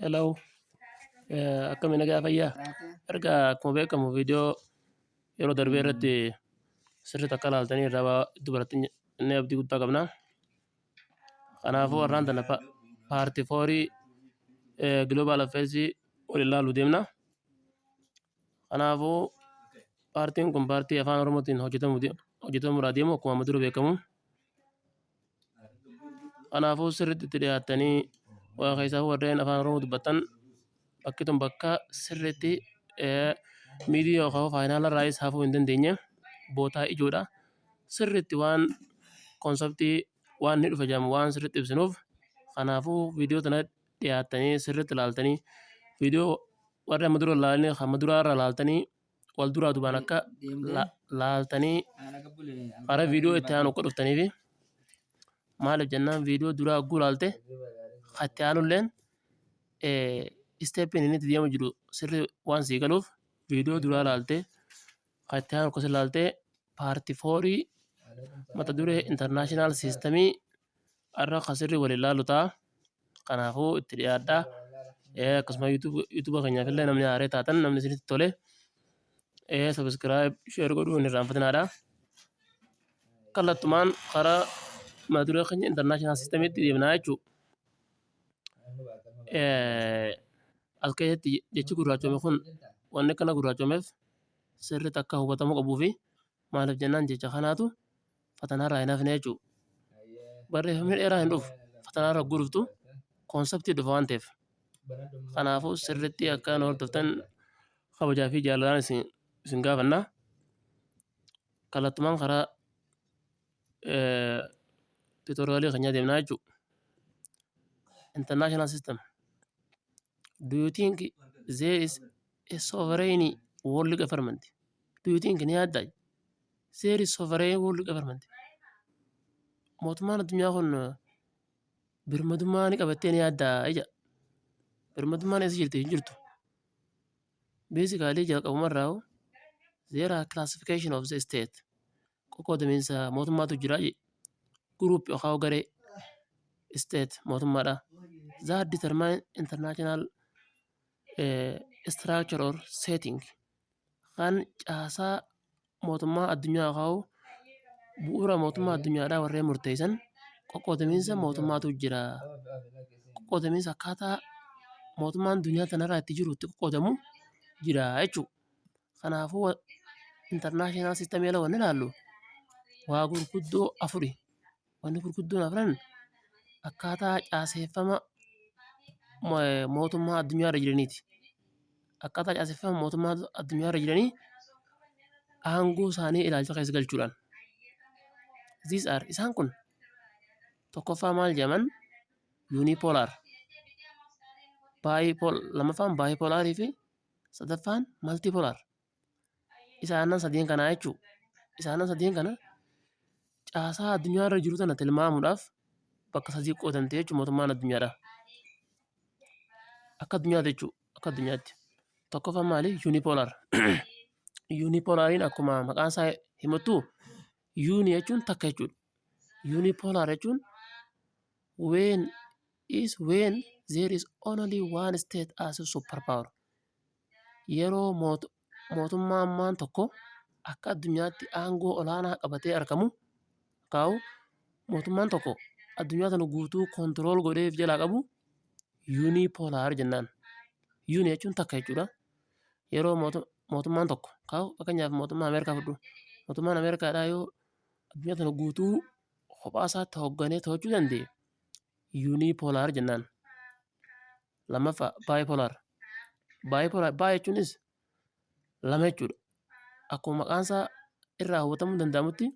Hello, akkamiin nagaa fayyaa? Ergaa akkuma beekamu viidiyoo yeroo darbee irratti sirriitti akka ilaaltanii irraa dubartii inni abdii guddaa qabna. Kanaafuu har'aan tana paartii foorii Global Affairs wal ilaaluu deemna. Kanaafuu paartiin kun paartii afaan Oromootiin hojjetamuudhaa deemu akkuma amma dura beekamu. Kanaafuu sirriitti itti dhiyaattanii waa keessaa warreen afaan Oromoo dubbatan bakki tun bakka sirriitti miidiyaa yookaan faayinaala raayis hafuu hin dandeenye bootaa ijoodha. Sirriitti waan konseptii waan ni dhufa jedhamu waan sirriitti ibsinuuf kanaafuu viidiyoo tana dhiyaattanii sirriitti ilaaltanii viidiyoo warri amma dura ilaalanii amma duraa irra ilaaltanii wal duraa duubaan akka ilaaltanii karaa viidiyoo itti aanu akka dhuftaniifi maaliif jennaan viidiyoo duraa guutuu ilaalte itti aanulleen isteeppiin inni itti deemu jiru sirrii waan sii galuuf viidiyoo duraa ilaaltee itti aanu akkasii ilaaltee paartii foorii mata duree intarnaashinaal siistemii irra kan sirrii wal ilaalu ta'a. Kanaafuu itti dhiyaadhaa. Akkasuma yuutuuba keenyaaf illee namni haaree taatan namni isinitti tole sabiskiraayib sheer godhuu hin irraanfatinaadha. Kallattumaan karaa mata duree keenya intarnaashinaal siistemiitti deemnaa jechuudha. As keessatti jechi gurraachome kun wanni akkana gurraachomeef sirriitti akka hubatamuu qabuu fi maaliif jennaan jecha kanaatu fatanaarraa hin hafne jechuudha. Barreeffamni dheeraa hin dhufu fatanaarra guruftu konseptii dhufa waan ta'eef. Kanaafuu sirriitti akka nu hordoftan kabajaa fi jaalalaan isin gaafanna. Kallattumaan karaa tuutoriyaalii keenyaa deemnaa jechuudha. International system. Do you think there is a sovereign world government? Do you think ni adda? There is sovereign world government. Mootummaan addunyaa kun birmadummaa ni qabattee ni adda ija. Birmadummaan eessa jirti hin jirtu. Basically jalqabumarraa there are classification of the state. Qoqqoodamiinsa mootummaatu jira je. Group yookaan garee state mootummaadha. That determine international structure or setting. Kan caasaa mootummaa addunyaa yookaan bu'uura mootummaa addunyaadhaa warreen murteessan qoqqoodamiinsa mootummaatu jira. Qoqqoodamiinsa akkaataa mootummaan addunyaa kanarraa itti jiru itti qoqqoodamu jira jechuudha. Kanaafuu internaashinaal siistemii ala wanni ilaallu waa gurguddoo afuri. Wanni gurguddoon afran akkaataa caaseeffama mootummaa addunyaarra jiraniiti. Akkaataa caaseeffama mootummaa addunyaarra jiranii aangoo isaanii ilaalcha keessa galchuudhaan. These are isaan kun tokkoffaa maal jedhaman unipolar. Lamaffaan baayipolaarii fi sadaffaan maltipolar. Isaanan sadeen kanaa jechuudha. Isaanan sadeen kana caasaa addunyaarra jiru tana tilmaamuudhaaf bakka sadii qoodamte jechuudha mootummaan addunyaadha. Akka addunyaatti jechuudha. Akka addunyaatti. Tokkoffaan maali? Unipolar. Unipolariin akkuma maqaan isaa himattu uni jechuun takka jechuudha. Unipolar jechuun when there is only one state as a superpower. Yeroo mootummaan tokko akka addunyaatti aangoo olaanaa qabatee argamu kaa'u mootummaan tokko addunyaa tana guutuu kontirool godhee of jalaa qabu unipolar jennaan. Uni jechuun takka jechuudha. Yeroo mootummaan tokko kaa'u fakkeenyaaf mootummaa Ameerikaa fudhu. Mootummaan Ameerikaadhaa yoo addunyaa tana guutuu kophaa isaatti hoogganee to'achuu danda'e unipolar jennaan. Lammaffaa baayipolaa jechuunis lama jechuudha. Akkuma maqaan isaa irraa hubatamuu danda'amutti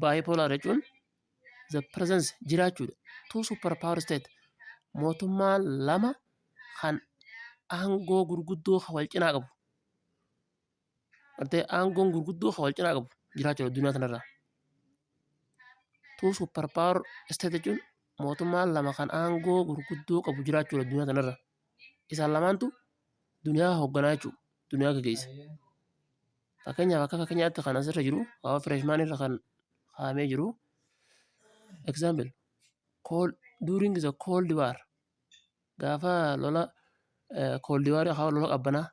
baayipolaa jechuun the presence jiraachuudha. Two superpower state mootummaa lama kan aangoo gurguddoo wal cinaa qabu. Aangoon gurguddoo wal cinaa qabu jiraachuudha addunyaa kanarraa. Two superpower state jechuun mootummaa lama kan aangoo gurguddoo qabu jiraachuudha addunyaa kanarraa. Isaan lamaantu duniyaa hoogganaa jechuudha. Duniyaa gaggeessa. Fakkeenyaaf akka fakkeenyaatti kan asirra jiru waa freshman irra kan kaa'amee jiru. Example during the cold war gaafa lola kooldiwaarii haa lola qabbanaa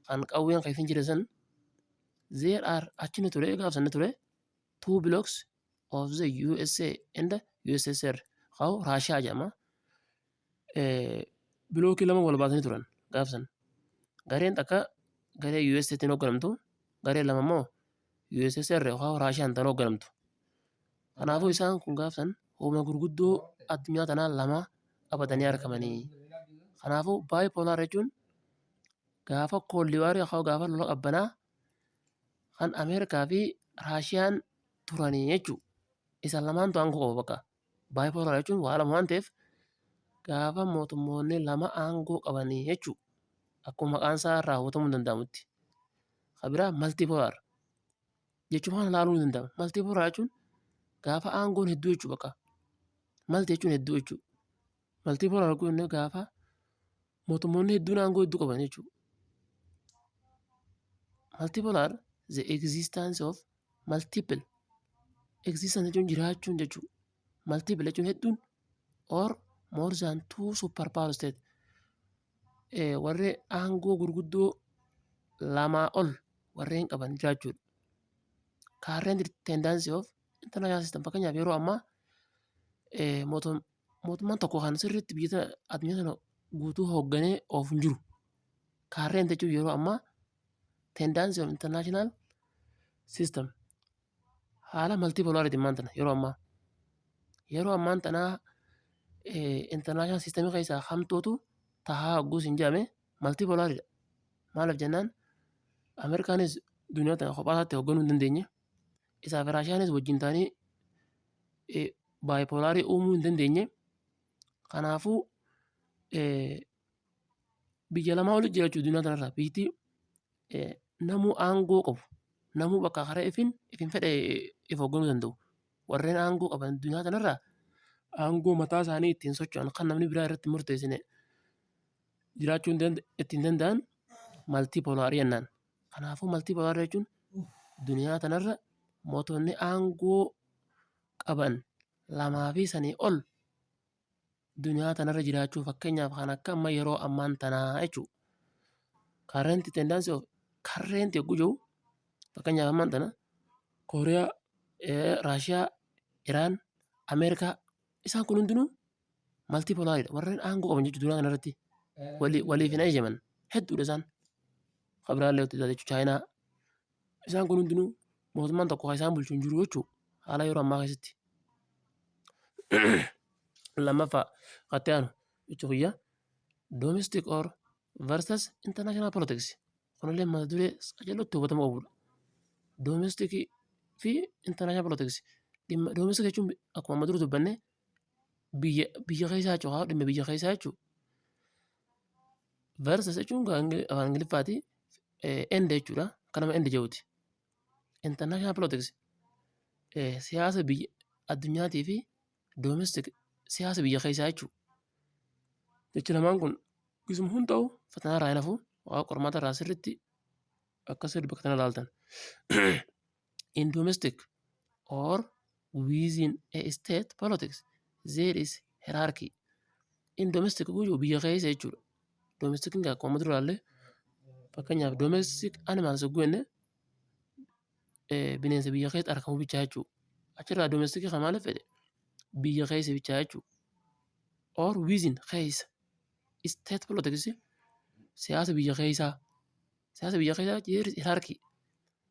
kan qawween keessa jire san there are achini ture gaaf sanni ture 2 blocks of the USA and the USSR haa Raashiyaa jedhama bilookii lama wal baasanii turan gaaf san gareen takka garee USAtiin hoogganamtu gareen lama immoo USSR haa Raashiyaan tan hoogganamtu kanaafuu isaan kun gaaf san humna gurguddoo addunyaa tanaa lama qabatanii argamanii kanaafuu baayipoolar jechuun gaafa kooldiwaarii haa gaafa lola qabbanaa kan Ameerikaa fi Raashiyaan turanii jechuudha. Isa lamaantu aangoo qabu bakka. Baayipoolar jechuun waa lama waan ta'eef gaafa mootummoonni lama aangoo qabanii jechuudha. Akkuma maqaan isaa raawwatamuu hin danda'amutti. Kabiraa maltiipoolar jechuun waan ilaaluu ni danda'ama. Maltiipoolar jechuun gaafa aangoon hedduu jechuudha bakka. Malti jechuun hedduu jechuudha. Maltiipoolar jechuun gaafa mootummoonni hedduun aangoo hedduu qaban jechuudha. Multipolar the existence of multiple existence jechuun jiraachuun jechuudha. Multiple jechuun hedduun or more than 2 superpower state warreen aangoo gurguddoo lamaa ol warreen qaban jiraachuudha. Current tendency of international system fakkeenyaaf yeroo ammaa mootummaan tokko kan sirriitti biyya addunyaa sana guutuu hoogganee of hin jiru. Current jechuun yeroo ammaa tendency of international system haala multipolaritiin maantana yeroo ammaan tanaa international system keessaa hamtootu tahaa hogguus hin jedhame multipolaridha. Maaliif jennaan Ameerikaanis duniyaa tana kophaatti hoogganuu hin dandeenye isaaf Raashiyaanis wajjin ta'anii baayipolarii uumuu hin dandeenye kanaafuu biyya lamaa olitti jiraachuu duniyaa tanarraa biyyatti namuu aangoo qabu namuu bakka karaa ifin fedhe if hoogganuu danda'u warreen aangoo qaban duniyaa tanarraa aangoo mataa isaanii ittiin socho'an kan namni biraa irratti murteessine jiraachuu ittiin danda'an maltiipolaarii jennaan. Kanaafuu maltiipolaarii jechuun duniyaa tanarra mootonni aangoo qaban lamaa fi sanii ol duniyaa tanarra jiraachuu fakkeenyaaf kan akka amma yeroo ammaan tanaa jechuudha. Current tendency of current yogguu jiru fakkeenyaaf ammaan tana Kooriyaa, Raashiyaa, Iraan, Ameerikaa isaan kun hundinuu maltiipolaaridha. Warreen aangoo qaban jechuudha duniyaa kanarratti waliif hin eeyyaman hedduudha isaan. Kabiraallee jechuudha Chaayinaa isaan kun hundinuu mootummaan tokko kan isaan bulchu hin jiru jechuudha haala yeroo ammaa keessatti. Lammaffaa qattee aanu jechuun guyyaa domestic or versus international politics kunillee mata duree qajeelootti hubatamuu qabudha. Domestic fi international politics domestic jechuun akkuma amma dura dubbanne biyya keessaa jechuudha dhimma biyya keessaa jechuudha. Versus jechuun afaan Ingiliffaati end jechuudha kan nama end jedhuti. International politics siyaasa biyya addunyaatii fi domestic siyaasa biyya keessaa jechuudha. Jechi lamaan kun gisuma hunda'u fatanaa irraa hin hafu waa qormaata irraa sirriitti akka sirrii bakka tana ilaaltan. In domestic or within a state politics there is hierarchy. In domestic gujuu biyya keessa jechuudha. Domestic nga akkuma amma dura ilaalle fakkeenyaaf domestic animals yogguu jenne bineensa biyya keessa argamu bichaa jechuudha. Achirraa domestic kan maaliif fedhe biyya keessa bichaa jechuudha. Or within keessa state politics siyaasa biyya keessaa there is hierarchy.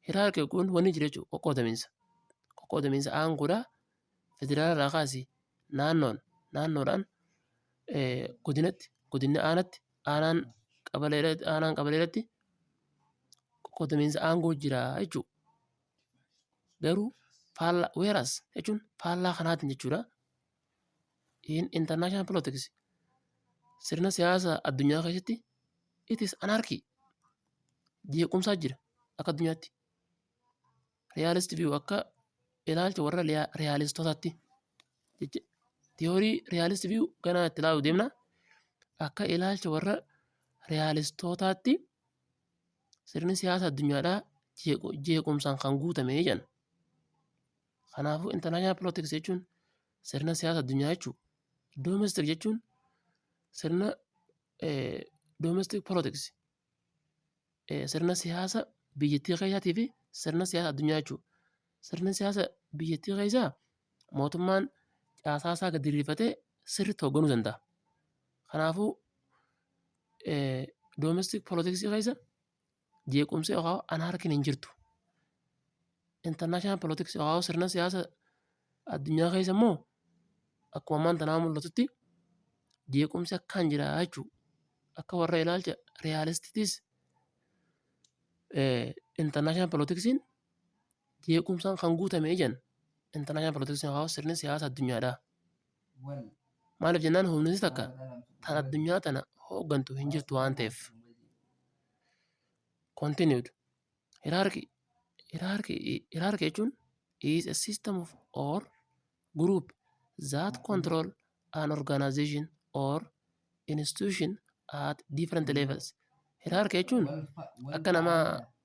Hierarchy kun wanni jira jechuudha qoqqoodamiinsa aangoodhaa federaalaa kaasee naannoodhaan godinni aanaan qabaleedhaatti qoqqoodamiinsa aangoo jira jechuudha. Garuu weeraas jechuun faallaa kanaatiin jechuudha. In international politics sirna siyaasa addunyaa keessatti it is anarchy jeequmsaa jira akka addunyaatti. Realist view akka ilaalcha warra realistotaatti tiyoorii realist view ganaa itti ilaaluu deemna akka ilaalcha warra realistotaatti sirni siyaasa addunyaadhaa jeequmsaan kan guutame jedhan. Kanaafuu international politics jechuun sirna siyaasa addunyaa jechuudha. Domestic jechuun sirna domestic politics sirna siyaasa biyyattii keessaatii fi sirna siyaasa addunyaa jechuudha. Sirna siyaasa biyyattii keessaa mootummaan caasaa isaa gadi diriirfatee sirriitti hoogganuu danda'a. Kanaafuu domestic politics keessa jeequmsi yookaan anarkiin hin jirtu. International politics yookaan sirna siyaasa addunyaa keessa immoo akkuma ammaan tanaa mul'atutti jeequmsi akkaan jira jechuudha. Akka warra ilaalcha realistiitis international politiksiin jeequmsaan kan guutame ijaan international politiksiin yookaan sirni siyaasa addunyaadha. Maaliif jennaan humnis takka tan addunyaa tana hooggantu hin jirtu waan ta'eef. Continued. Hierarchy jechuun is a system of or group that control an organization or institution at different levels. Hierarchy jechuun akka nama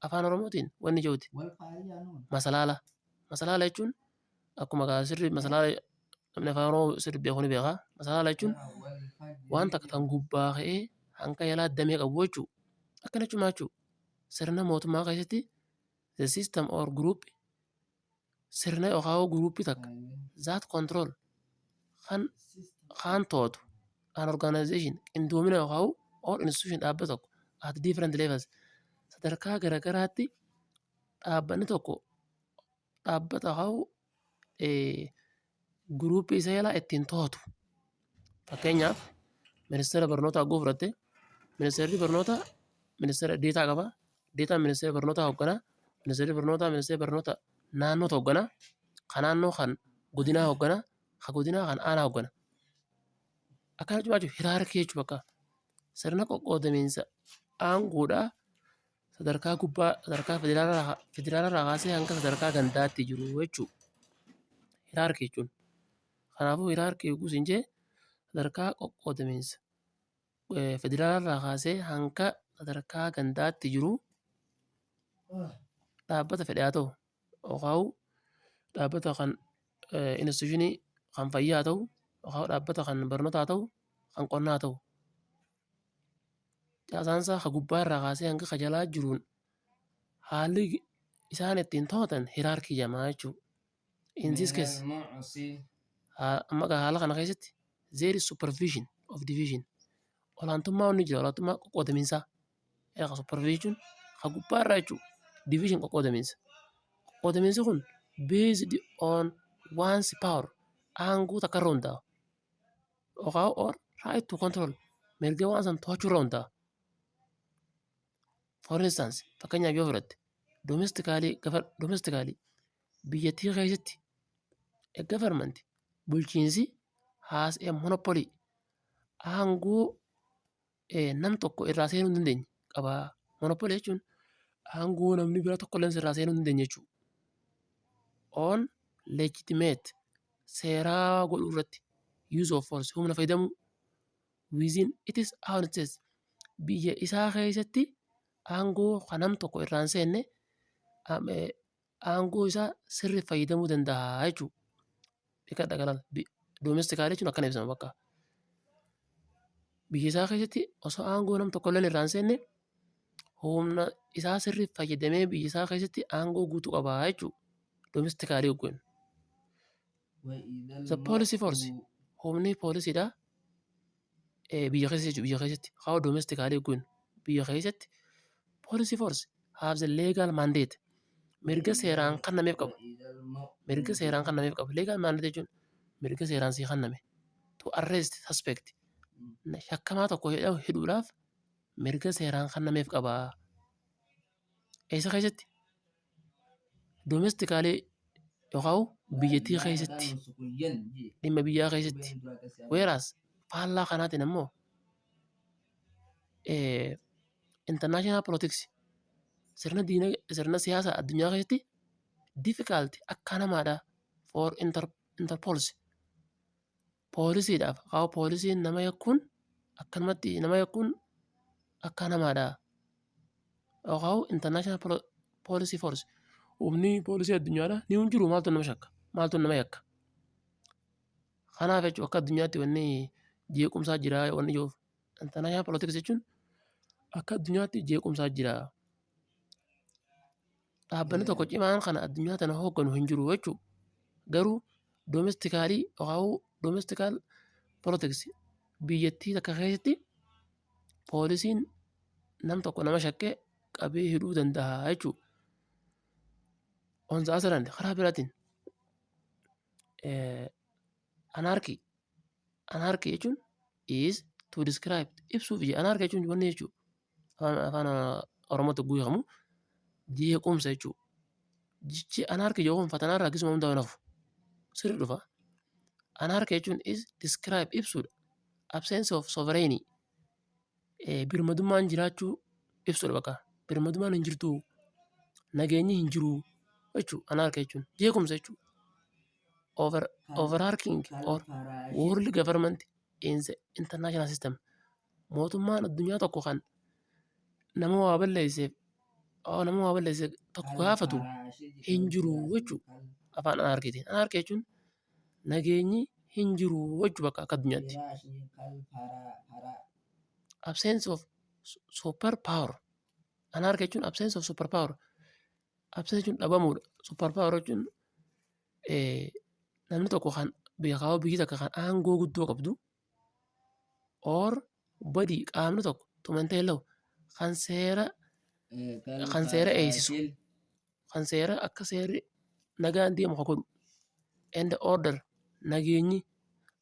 afaan Oromootiin wanni jiruuti. Masalaala. Masalaala jechuun akkuma sirri masalaala namni afaan Oromoo sirri beeku ni beeka. Masalaala jechuun waan takka tan gubbaa ka'ee hanga jalaa damee qabu jechuudha. Akkana jechuudha. Sirna mootummaa keessatti the system or group sirna yookaan gruupii takka that control kan to'atu an organization qindoomina yookaan or institution dhaabbata tokko at different levels sadarkaa garagaraatti dhaabbanni tokko dhaabbata yookaan gruupii isa jalaa ittiin to'atu. Fakkeenyaaf ministeera barnootaa yoo fudhatte ministeerri barnootaa ministeera deetaa qaba. Deetaan ministeera barnootaa hoogganaa. Ministeerri barnootaa ministeera barnoota naannoo hoogganaa. Kan naannoo kan godinaa hoogganaa. Kan godinaa kan aanaa hoogganaa. Akkana jechuudha hierarchy jechuudha bakka sirna qoqqoodamiinsa aangoodhaa sadarkaa gubbaa sadarkaa federaalaa kaasee hanga sadarkaa gandaatti jiru jechuudha. Hierarchy jechuun. Kanaafuu hierarchy guusin jee sadarkaa qoqqoodamiinsa federaalaa kaasee hanga sadarkaa gandaatti jiru dhaabbata fedhe haa ta'u yookaan dhaabbata kan institutionii kan fayyaa haa ta'u yookaan dhaabbata kan barnootaa haa ta'u kan qonnaa haa ta'u caasaansaa ka gubbaa irraa kaasee hanga ka jalaa jiruun haalli isaan ittiin to'atan hierarchy jedhama jechuudha. In this case amma haala kana keessatti there is supervision of division olaantummaa inni jira olaantummaa qoqqoodamiinsaa eega supervision ka gubbaa irraa jechuudha. Division qoqqoodamiinsa. Qoqqoodamiinsi kun based on one's power aangoo takka irra hundaa'a. Yookaan or right to control mirga waan san to'achuu irra hundaa'a. For instance fakkeenyaaf yoo fudhatte domestically biyyattii keessatti government bulchiinsi has a monopoly aangoo nam tokko irraa seenuu hin dandeenye qaba. Monopoly jechuun aangoo namni bira tokko illee irraa seenuu hin dandeenye jechuudha. On legitimate seeraa godhuu irratti use of force humna fayyadamuu within it is how it says biyya isaa keessatti aangoo kan nam tokko irraa hin seenne aangoo isaa sirri fayyadamuu danda'a jechuudha. Beekaa dhagalaan domestically jechuun akkana ibsama bakka biyya isaa keessatti osoo aangoo nam tokko illee irraa hin seenne humna isaa sirri fayyadamee biyya isaa keessatti aangoo guutuu qaba jechuudha. Domestically yookiin the policy force humni poolisiidha biyya keessatti haa domestically yookiin biyya keessatti policy force have the legal mandate mirga seeraan kennameef qabu. Mirga seeraan kennameef qabu. Legal mandate jechuun mirga seeraan sii kenname to arrest suspect shakkamaa tokko hidhuudhaaf mirga seeraan kennameef qaba. Eessa keessatti domestically yookaan biyyattii keessatti dhimma biyyaa keessatti whereas faallaa kanaatiin ammoo international politics sirna siyaasa addunyaa keessatti difficult akka namaadha for interpols poolisiidhaaf haa poolisiin nama yakkuun akkanumatti nama yakkuun akka namaadha yookaan international policy force humni poolisii addunyaadha ni hunjiru maaltu nama shakka maaltu nama yakka. Kanaaf jechuun akka addunyaatti wanni jeequmsaa jira wanni jiruuf International politics jechuun akka addunyaatti jeequmsaa jira. Dhaabbanni tokko cimaan kana addunyaa tana hoogganu hin jiru jechuudha. Garuu domestikaalii yookaan domestikaal politics biyyattii takka keessatti poolisiin nam tokko nama shakkee qabee hidhuu danda'a jechuudha. On the other hand, karaa biraatiin anarchy jechuun is to describe ibsuuf anarchy jechuun wanni jechuudha. Afaan Oromootti guuyamu jeequmsa jechuudha. Jechi anarchy yoo fatanaa irraa gisuma hundaa nafu sirri dhufa. Anarchy jechuun is describe ibsuudha. Absence of sovereignty. Birmadummaan jiraachuu ibsuudha bakka. Birmadummaan hin jirtu nageenyi hin jiru jechuudha. Anarchy jechuun jeequmsa jechuudha. Overarching or world government in the international system. Mootummaan addunyaa tokko kan nama waa balleesseef tokko gaafatu hin jiru jechuudha. Afaan anarkiitiin. Anarkii jechuun nageenyi hin jiru jechuudha bakka akka addunyaatti. Absence of super power. Anarkii jechuun absence of super power. Absence jechuun dhabamuudha. Super power jechuun namni tokko kan biyyi takka kan aangoo guddoo qabdu or badii qaamni tokko tumantee lahu kan seera eeysisu kan seera akka seerri nagaan deemu haa godhu and order nageenyi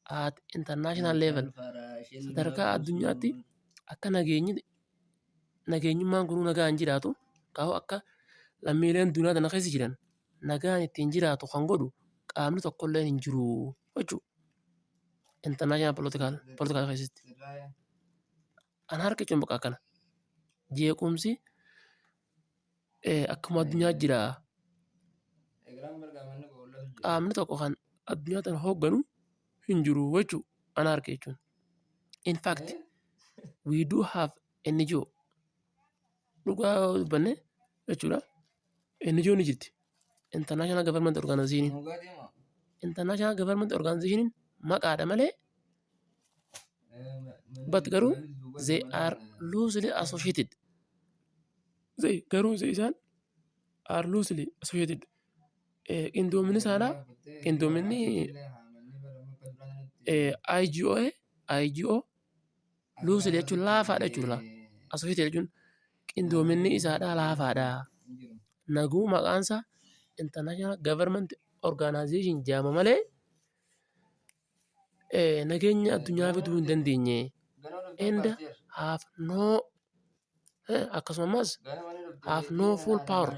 at international level sadarkaa addunyaatti akka nageenyummaan kun nagaan jiraatu kaa'u akka lammiileen addunyaa tana keessa jiran nagaan ittiin jiraatu kan godhu qaamni tokkollee hin jiru jechuudha. International political keessatti. Anarkii jechuun bakka akkana. Jeequmsi akkuma addunyaa jira. Qaamni tokko kan addunyaa tana hoogganu hin jiru jechuudha. Anarkii jechuun. In fact, we do have NGO. Dhugaa dubbanne jechuudha. NGO ni jirti. International Government Organization. International Government Organization maqaadha malee but garuu they are loosely associated. Isaan are loosely associated. Qindoominni isaadha. Qindoominni IGO loosely jechuun laafaadha jechuudha. Associated jechuun qindoominni isaadha laafaadha. Naguu maqaansa International Government Organization jaama malee nageenya addunyaa fiduu hin dandeenye. And have no akkasumas have no full power.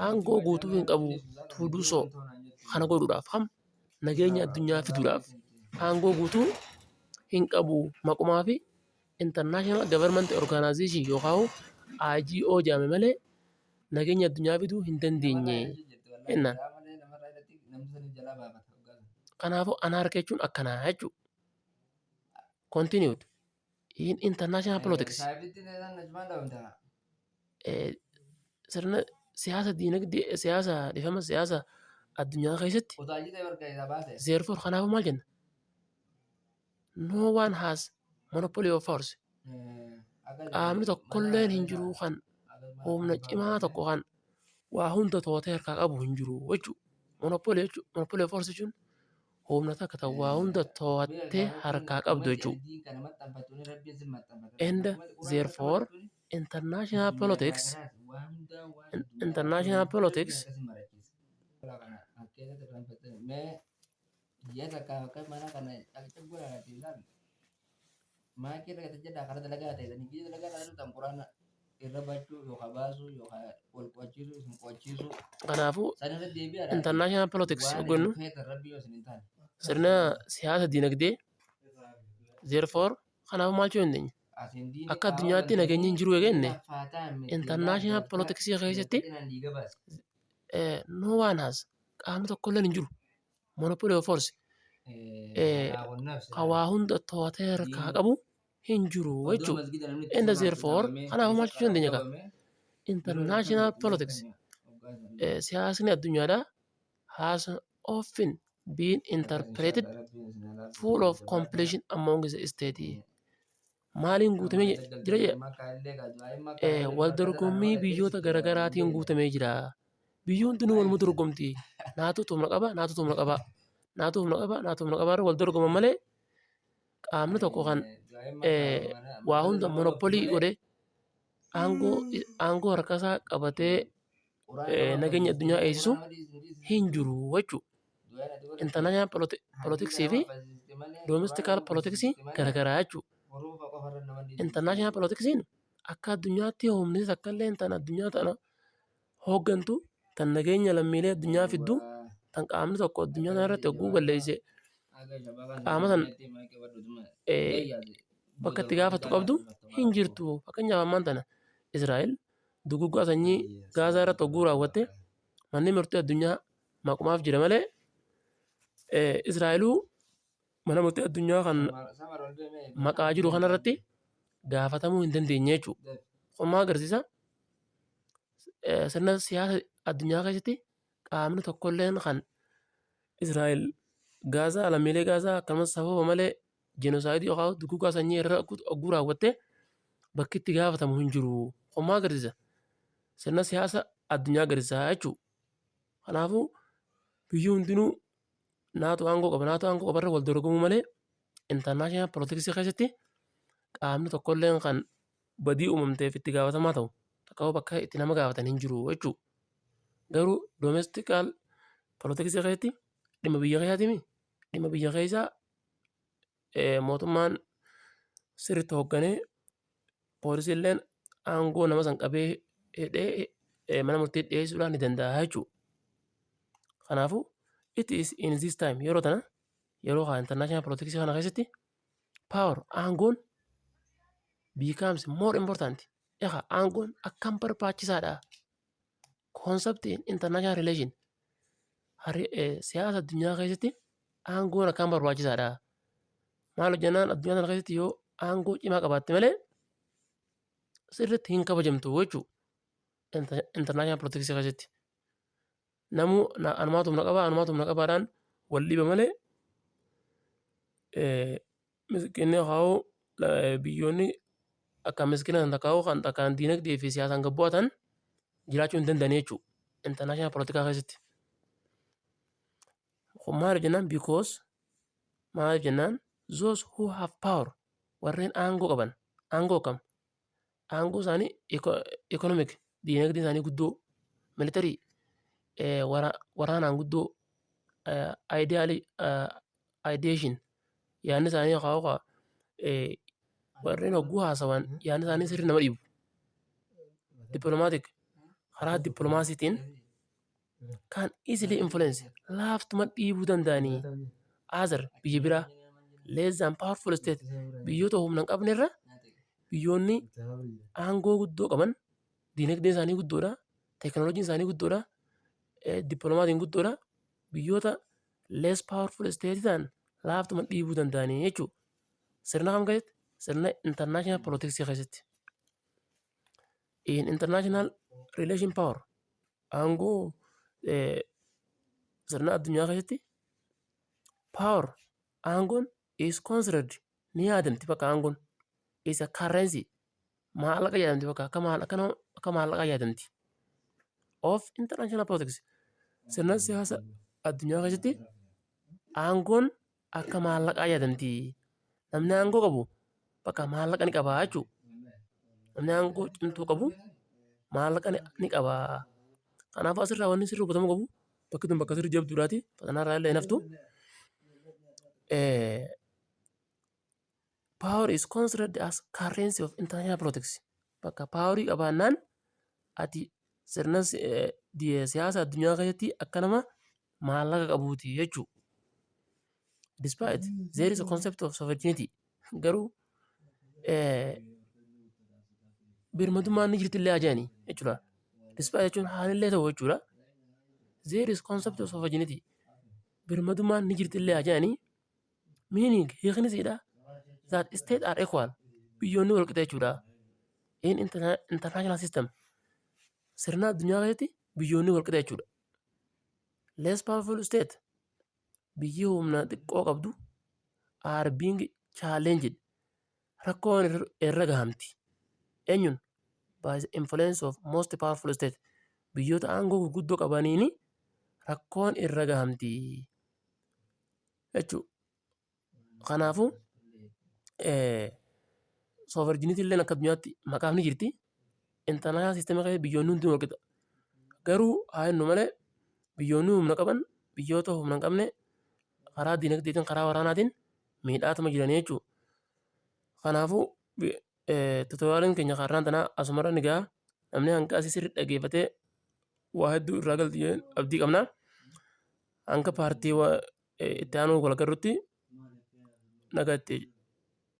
Aangoo guutuu hin qabu to do so. Kana godhuudhaaf nageenya addunyaa fiduudhaaf aangoo guutuu hin qabu maqumaa fi International Government Organization yookaan IGO jaame malee nageenya addunyaa fiduu hin dandeenye. Innaan. Kanaafuu anarkii jechuun akkanaa jechuudha. Continued. In international politics. Sirna siyaasa addunyaa keessatti. Therefore kanaafuu maal jenna? No one has monopoly of force. Qaamni tokkolleen hin jiru kan humna cimaa tokko kan waa hunda to'atee harkaa qabu hin jiru jechuudha. Monopoly of force jechuun humna takka ta'u waa hunda to'attee harkaa qabdu jechuudha. And therefore international politics kanaafuu international politics hoggannu sirna siyaasa dinagdee therefore kanaafuu maal jechuu dandeenya? Akka addunyaatti nageenyi hin jiru eegenne international politics keessatti no one has qaamni tokkolleen hin jiru monopoly of force waa hunda to'atee harkaa qabu hin jiru jechuudha. And therefore kanaafuu maal jechuu dandeenya kaa? International politics siyaasni addunyaadhaa has often been interpreted full of competition among the states. maaliin guutamee jira jedha. Wal dorgommii biyyoota garaagaraatiin guutamee jira. Biyyi hundinuu waluma dorgomti. Naatu humna qaba, naatu humna qaba. Naatu humna qaba, naatu humna qaba irra wal dorgoman malee qaamni tokko kan waa hunda monopolii godhee aangoo harkasaa qabatee nageenya addunyaa eegsisu hin jiru jechuudha. International politicsii fi domestical politicsii garagaraa jechuudha. International politiksiin akka addunyaatti humni takka illee tan addunyaa tana hooggantu tan nageenya lammiilee addunyaa fiddu tan qaamni tokko addunyaa tana irratti hogguu balleesse qaama san bakka itti gaafatu qabdu hin jirtu. Fakkeenyaaf ammaan tana Israa'el duguggaa sanyii Gaazaa irratti hogguu raawwatte manni murtii addunyaa maqumaaf jira malee Israa'eluu mana murtii addunyaa kan maqaa jiru kanarratti gaafatamuu hin dandeenye jechuudha. Kun maal agarsiisa? Sirna siyaasa addunyaa keessatti qaamni tokkollee kan Israa'el Gaazaa lammiilee Gaazaa akkasumas sababa malee jenosaayidii yookaan duguggaa sanyii irra hogguu raawwatte bakki itti gaafatamu hin jiru. Kun maal agarsiisa? Sirna siyaasa addunyaa agarsiisa jechuudha. Kanaafuu biyyi hundinuu naatu aangoo qaba irra wal dorgomuu malee international politics keessatti qaamni tokkollee kan badii uumamteef itti gaafatamaa ta'u takka bakka itti nama gaafatan hin jiru jechuudha. Garuu domestical politics keessatti dhimma biyya keessaati dhimma biyya keessaa mootummaan sirriitti hoogganee poolisiilleen aangoo nama san qabee hidhee mana murtii dhiyeessuudhaan ni danda'a jechuudha. Kanaafuu it is in this time yeroo tana yeroo haa international politics kana keessatti power aangoon becomes more important. Egaa aangoon akkam barbaachisaadha. Concept in international relation siyaasa addunyaa keessatti aangoon akkam barbaachisaadha. Maal hojjannaan addunyaa kana keessatti yoo aangoo cimaa qabaatte malee sirriitti hin kabajamtu jechuudha. International politics keessatti namuu anumaatu humna qabaadhaan wal dhiiba malee miskiinni haa'u biyyoonni akka miskiina kan takkaan diinagdee fi siyaasaan gabbu'atan jiraachuu hin danda'an jechuudha. International politics keessatti. Maal jennaan because maal jennaan those who have power warreen aangoo qaban aangoo kam aangoo isaanii economic diinagdee isaanii guddoo militarii waraanaan guddoo ideation yaadni isaanii yookaan warreen hogguu haasawan yaadni isaanii sirrii nama dhiibu. Diplomatic karaa dippiloomaasiitiin kan easily influence laaftuma dhiibuu danda'anii azar biyya biraa less than powerful state biyyoota humna hin qabne irra biyyoonni aangoo guddoo qaban diinagdeen isaanii guddoodha teekinooloojiin isaanii guddoodha dippiloomaatiin guddoodha biyyoota less powerful state ta'an laaftuma dhiibuu danda'anii jechuudha. Sirna kam keessatti sirna international politics keessatti. In international relation power aangoo sirna addunyaa keessatti power aangoon is considered ni yaadamti bakka aangoon is a currency maallaqa yaadamti bakka akka maallaqa yaadamti of international politics sirna siyaasa addunyaa keessatti aangoon akka maallaqaa yaadamti. Namni aangoo qabu bakka maallaqa ni qaba jechuudha. Namni aangoo cimtuu qabu maallaqa ni qaba. Kanaaf asirraa wanni sirrii hubatamuu qabu bakki tun bakka sirrii jabduudhaati fatanarraa illee naftu. Power is considered as currency of international politics. Bakka powerii qabaannaan ati sirna siyaasa addunyaa keessatti akka nama maallaqa qabuuti jechuudha. Despite there is a concept of sovereignty garuu birmadummaan ni jirti illee ajaa'anii jechuudha. Despite jechuun haalillee ta'u jechuudha. There is concept of sovereignty birmadummaan ni jirti illee ajaa'anii meaning hiikni siidha that state are equal biyyoonni wal qixa jechuudha. In international system sirna addunyaa keessatti biyyoonni wal qixa jechuudha. Less powerful state biyyi humna xiqqoo qabdu are being challenged rakkoon irra gahamti. Eenyuun? By the influence of most powerful state. Biyyoota aangoo gurguddoo qabaniini rakkoon irra gahamti jechuudha. Kanaafuu sovereignty illee akka addunyaatti maqaan ni jirti. International system keessatti biyyoonni hundi walqixa. Garuu haa jennu malee biyyoonni humna qaban biyyoota humna hin qabne karaa dinagdeetiin karaa waraanaatiin miidhaatuma jiranii jechuudha. Kanaafuu tutoriyaaliin keenya karraan tanaa asumarra ni gaha. Namni hanga asii sirriitti dhaggeeffatee waa hedduu irraa galti abdii qabna. Hanga paartii itti aanuu wal agarrutti nagaatti.